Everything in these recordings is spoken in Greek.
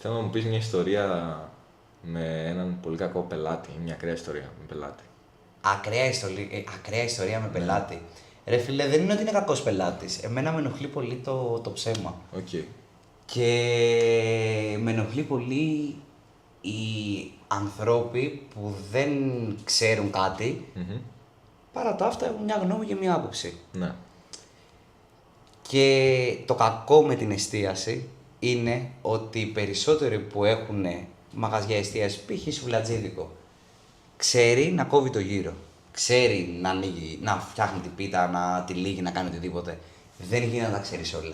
Θέλω να μου πεις μια ιστορία με έναν πολύ κακό πελάτη, μια ακραία ιστορία με πελάτη. Ακραία ιστορία με πελάτη. Ρε φίλε, δεν είναι ότι είναι κακός πελάτης. Εμένα με ενοχλεί πολύ το ψέμα. Οκ. Και με ενοχλεί πολύ οι ανθρώποι που δεν ξέρουν κάτι, παρά τα αυτά έχουν μια γνώμη και μια άποψη. Ναι. Και το κακό με την εστίαση είναι ότι οι περισσότεροι που έχουν μαγαζιά εστίαση, π.χ. σουβλατζίδικο, ξέρει να κόβει το γύρο. Ξέρει να ανοίγει, να φτιάχνει την πίτα, να τη λύγει, να κάνει οτιδήποτε. Δεν γίνεται να τα ξέρεις όλα.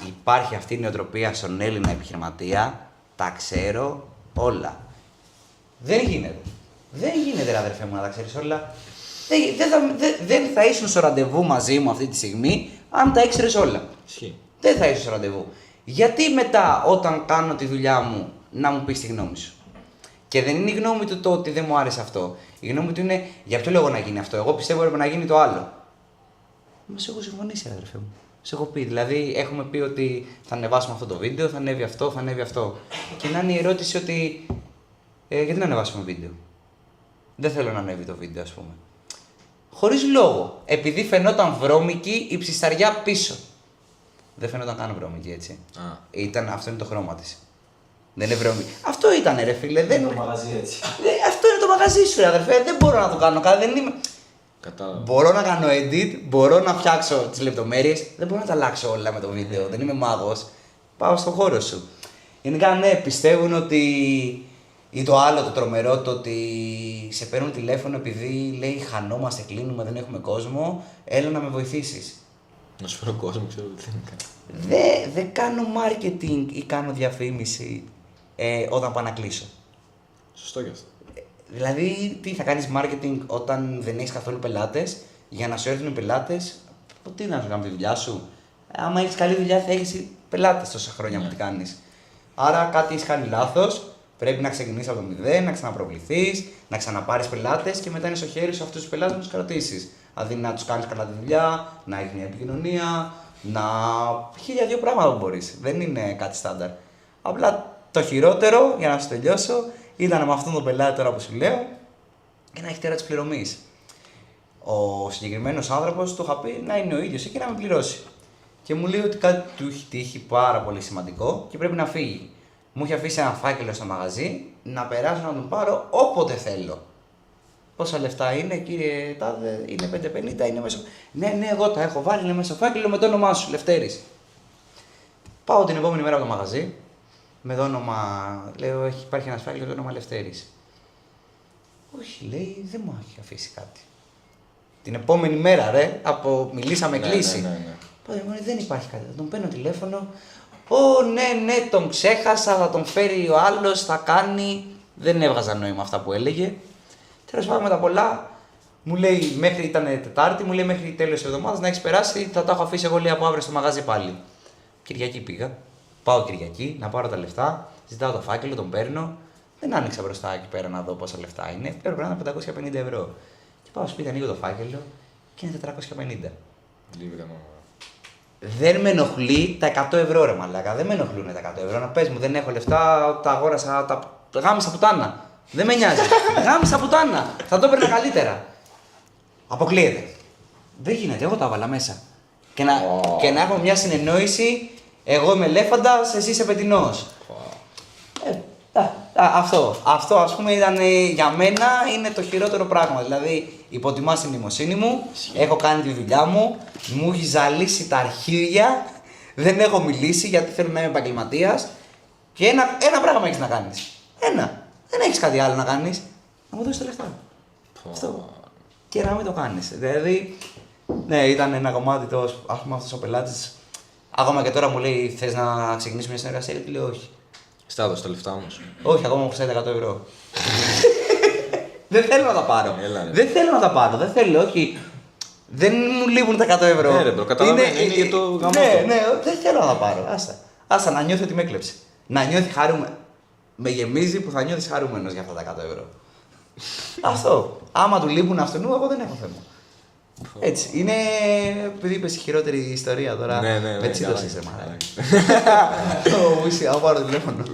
Υπάρχει αυτή η νοοτροπία στον Έλληνα επιχειρηματία, τα ξέρω όλα. Δεν γίνεται. Δεν γίνεται, ρε αδερφέ μου, να τα ξέρεις όλα. Δεν θα ήσουν στο ραντεβού μαζί μου αυτή τη στιγμή αν τα ήξερες όλα. Ισχύει. Δεν θα ήσουν στο ραντεβού. Γιατί μετά, όταν κάνω τη δουλειά μου, να μου πεις τη γνώμη σου. Και δεν είναι η γνώμη του το ότι δεν μου άρεσε αυτό. Η γνώμη του είναι για ποιο λόγο να γίνει αυτό. Εγώ πιστεύω έπρεπε να γίνει το άλλο. Μα σε έχω συμφωνήσει, αδερφέ μου. Σε έχω πει. Δηλαδή, έχουμε πει ότι θα ανεβάσουμε αυτό το βίντεο, θα ανέβει αυτό, θα ανέβει αυτό. Και να είναι η ερώτηση ότι. Γιατί να ανεβάσουμε βίντεο. Δεν θέλω να ανέβει το βίντεο, ας πούμε. Χωρίς λόγο. Επειδή φαινόταν βρώμικη η ψισταριά πίσω. Δεν φαινόταν καν βρώμικη, έτσι. Αυτό είναι το χρώμα της. Δεν είναι βρώμικη. Αυτό ήταν, ρε φίλε. Δεν είναι το μαγαζί έτσι. Αυτό είναι το μαγαζί σου, ρε αδερφέ. Δεν μπορώ να το κάνω κάτι. Δεν είμαι. Κατάλαβα. Μπορώ να κάνω edit, μπορώ να φτιάξω τις λεπτομέρειες. Δεν μπορώ να τα αλλάξω όλα με το βίντεο. Δεν είμαι μάγος. Πάω στον χώρο σου. Γενικά, ναι, πιστεύουν ότι. Ή το άλλο το τρομερό, το ότι σε παίρνουν τηλέφωνο επειδή λέει χανόμαστε, κλείνουμε, δεν έχουμε κόσμο, έλα να με βοηθήσεις. Να σου φέρω κόσμο, ξέρω ότι δεν κάνω. Δεν κάνω marketing ή κάνω διαφήμιση όταν πάω να κλείσω. Σωστό κι αυτό. Δηλαδή, τι θα κάνεις marketing όταν δεν έχεις καθόλου πελάτες, για να σου έρθουν οι πελάτες, τι να σου κάνουν τη δουλειά σου. Άμα έχεις καλή δουλειά θα έχεις πελάτες τόσα χρόνια που τι κάνεις. Άρα κάτι έχεις κάνει λάθος. Πρέπει να ξεκινήσεις από το μηδέν, να ξαναπροβληθείς, να ξαναπάρεις πελάτες και μετά είναι στο χέρι σου αυτούς τους πελάτες να τους κρατήσεις. Δηλαδή να τους κάνεις καλά τη δουλειά, να έχεις μια επικοινωνία, να. Χίλια δύο πράγματα που μπορείς. Δεν είναι κάτι στάνταρ. Απλά το χειρότερο, για να σου τελειώσω, ήταν με αυτόν τον πελάτη τώρα που σου λέω και να έχει τέρα της πληρωμής. Ο συγκεκριμένος άνθρωπος του είχα πει να είναι ο ίδιος εκεί να με πληρώσει. Και μου λέει ότι κάτι του έχει τύχει πάρα πολύ σημαντικό και πρέπει να φύγει. Μου είχε αφήσει ένα φάκελο στο μαγαζί να περάσω να τον πάρω όποτε θέλω. Πόσα λεφτά είναι, κύριε Τάδε, είναι 5,50, είναι μέσα. Ναι, εγώ τα έχω βάλει, είναι μέσα στο φάκελο με το όνομά σου, Λευτέρης. Πάω την επόμενη μέρα από το μαγαζί, με το όνομα, λέω, υπάρχει ένα φάκελο με το όνομα Λευτέρης. Όχι, λέει, δεν μου έχει αφήσει κάτι. Την επόμενη μέρα, ρε, μιλήσαμε κλείσει. Ναι. Πάω, δεν υπάρχει κάτι. Τον παίρνω τηλέφωνο. Ναι, τον ξέχασα, θα τον φέρει ο άλλος, θα κάνει. Δεν έβγαζα νόημα αυτά που έλεγε. Τέλος πάντων, με τα πολλά, μου λέει, ήταν Τετάρτη, μου λέει μέχρι τέλος της εβδομάδας να έχεις περάσει, θα τα έχω αφήσει εγώ λέει από αύριο στο μαγαζί πάλι. Κυριακή πήγα. Πάω Κυριακή, να πάρω τα λεφτά, ζητάω το φάκελο, τον παίρνω. Δεν άνοιξα μπροστά εκεί πέρα να δω πόσα λεφτά είναι. Πρέπει να είναι 550 ευρώ. Και πάω σπίτι, ανοίγω το φάκελο και είναι 450. Λίγα. Δεν με ενοχλεί τα 100 ευρώ, ρε μαλάκα. Δεν με ενοχλούν τα 100 ευρώ. Να πες μου, δεν έχω λεφτά, τα αγόρασα, τα γάμισα πουτάνα. Δεν με νοιάζει. Γάμισα πουτάνα. Θα το έπαιρνα καλύτερα. Αποκλείεται. Δεν γίνεται, εγώ τα έβαλα μέσα. Και να έχουμε μια συνεννόηση, εγώ είμαι ελέφαντας, εσύ είσαι πετεινός. Αυτό ας πούμε ήταν για μένα είναι το χειρότερο πράγμα. Δηλαδή υποτιμάς την νοημοσύνη μου, έχω κάνει τη δουλειά μου, μου έχει ζαλίσει τα αρχίδια, δεν έχω μιλήσει γιατί θέλω να είμαι επαγγελματίας και ένα πράγμα έχεις να κάνεις. Δεν έχεις κάτι άλλο να κάνεις. Να μου δώσεις τα λεφτά. Αυτό. Και να μην το κάνεις. Δηλαδή, ναι, ήταν ένα κομμάτι ας πούμε αυτός ο πελάτης. Ακόμα και τώρα μου λέει θες να ξεκινήσουμε μια συνεργασία και λέω όχι. Στάδω τα λεφτά όμως. Όχι, ακόμα μου χρωστάει 100 ευρώ. Δεν θέλω να τα πάρω. Δεν θέλω να τα πάρω. Δεν θέλω, όχι. Δεν μου λείπουν τα 100 ευρώ. Ναι, ρε μπρο, καταλαβαίνω. Είναι για το γαμό. Ναι, δεν θέλω να τα πάρω. Άσα να νιώθει ότι με έκλεψε. Να νιώθει χαρούμενο. Με γεμίζει που θα νιώθει χαρούμενος για αυτά τα 100 ευρώ. Αυτό. Άμα του λείπουν αυτού, εγώ δεν έχω θέμα. Έτσι. Είναι. Επειδή είπες η χειρότερη ιστορία τώρα. Ναι, Με τσίτωσες, καλά. ρε μαλάκα. Θα πάρω τηλέφωνο.